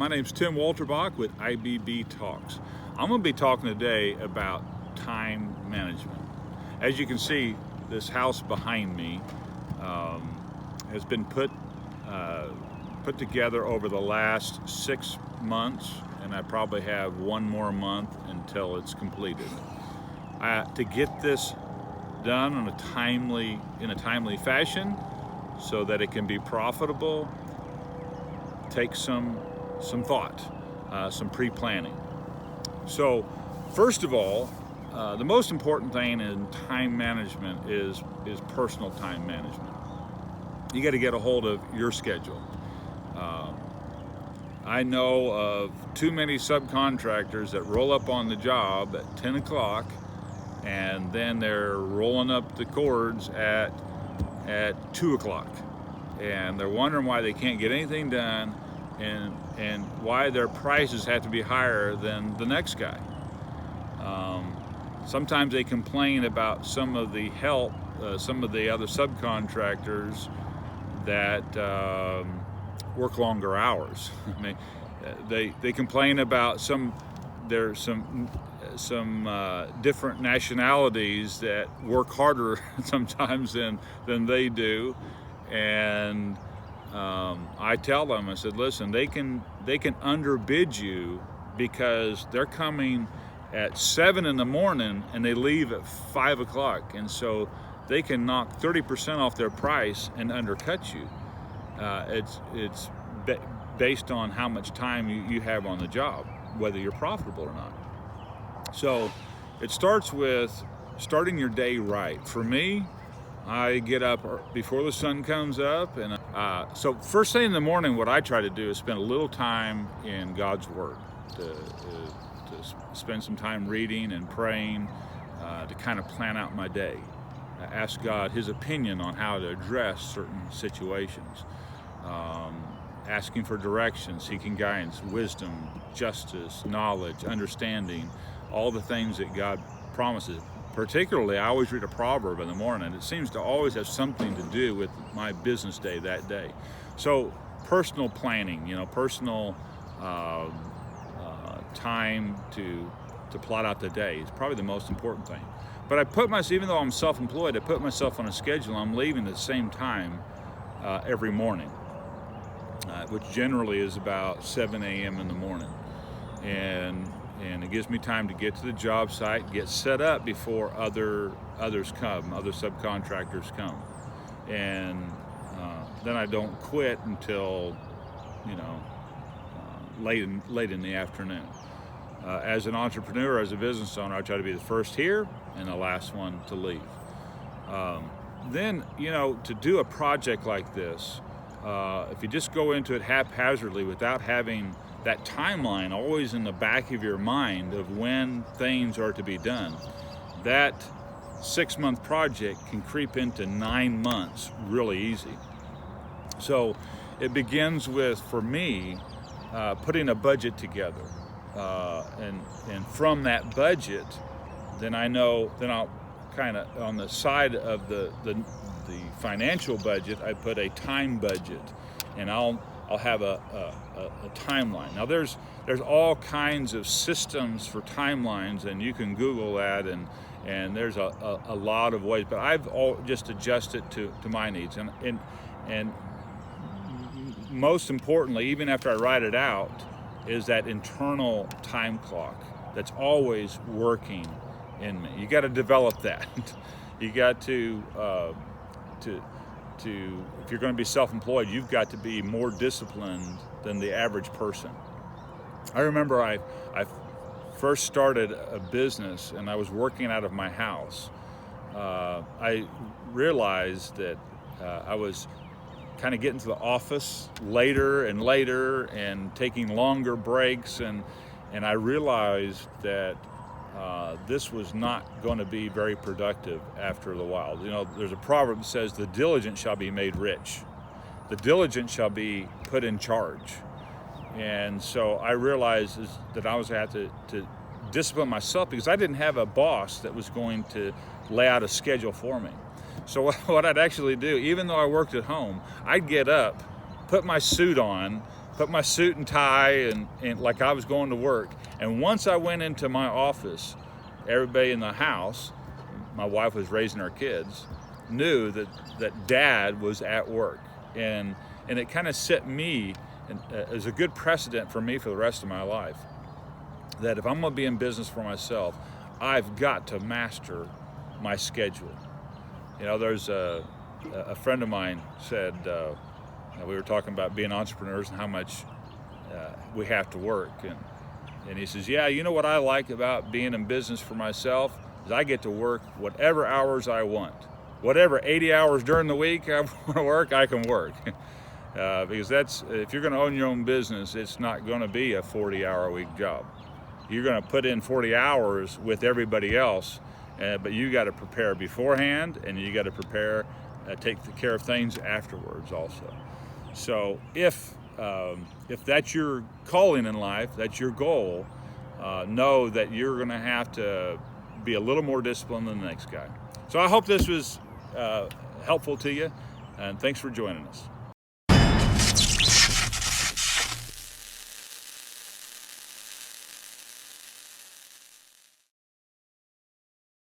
My name's Tim Walterbach with IBB Talks. I'm going to be talking today about time management. As you can see, this house behind me has been put together over the last 6 months, and I probably have one more month until it's completed. To get this done in a timely fashion, so that it can be profitable, takes some thought, some pre-planning. So, first of all, the most important thing in time management is personal time management. You got to get a hold of your schedule. I know of too many subcontractors that roll up on the job at 10 o'clock and then they're rolling up the cords at 2 o'clock. And they're wondering why they can't get anything done and why their prices have to be higher than the next guy. Sometimes they complain about some of the help, some of the other subcontractors that work longer hours. I mean, they complain about there's some different nationalities that work harder sometimes than they do, and I tell them, I said, listen, they can underbid you because they're coming at 7 in the morning and they leave at 5 o'clock, and so they can knock 30% off their price and undercut you. It's based on how much time you have on the job, whether you're profitable or not. So it starts with starting your day right. For me, I get up before the sun comes up, and so first thing in the morning, what I try to do is spend a little time in God's Word, to spend some time reading and praying, to kind of plan out my day. Ask God His opinion on how to address certain situations, asking for direction, seeking guidance, wisdom, justice, knowledge, understanding, all the things that God promises. Particularly, I always read a proverb in the morning. It seems to always have something to do with my business day that day. So personal planning, personal time to plot out the day is probably the most important thing. But I put myself, even though I'm self-employed, I put myself on a schedule. I'm leaving at the same time every morning, which generally is about 7 a.m. in the morning. And it gives me time to get to the job site, get set up before others come, other subcontractors come. And then I don't quit until, late in the afternoon. As an entrepreneur, as a business owner, I try to be the first here and the last one to leave. Then, to do a project like this, if you just go into it haphazardly without having that timeline always in the back of your mind of when things are to be done, that 6-month project can creep into 9 months really easy. So it begins with, for me, putting a budget together. And from that budget, then I'll kind of, on the side of the financial budget, I put a time budget, and I'll have a timeline. Now there's all kinds of systems for timelines, and you can Google that, and there's a lot of ways, but I've just adjusted to my needs, and most importantly, even after I write it out, is that internal time clock that's always working in me. You got to develop that. You got to if you're going to be self-employed, you've got to be more disciplined than the average person. I remember I first started a business and I was working out of my house. I realized that I was kind of getting to the office later and later and taking longer breaks, and I realized that this was not going to be very productive after a while. There's a proverb that says, the diligent shall be made rich. The diligent shall be put in charge. And so I realized that I was going to have to discipline myself, because I didn't have a boss that was going to lay out a schedule for me. So what I'd actually do, even though I worked at home, I'd get up, put my suit on, put my suit and tie and like I was going to work. And once I went into my office, everybody in the house, my wife was raising our kids, knew that Dad was at work. And it kind of set me as a good precedent for me for the rest of my life, that if I'm going to be in business for myself, I've got to master my schedule. You know, there's a friend of mine said, we were talking about being entrepreneurs and how much we have to work. And he says, yeah, you know what I like about being in business for myself is I get to work whatever hours I want. Whatever 80 hours during the week I want to work, I can work. Because if you're going to own your own business, it's not going to be a 40-hour-a-week job. You're going to put in 40 hours with everybody else, but you got to prepare beforehand, and you got to prepare, take care of things afterwards also. So if that's your calling in life, that's your goal, know that you're going to have to be a little more disciplined than the next guy. So I hope this was helpful to you, and thanks for joining us.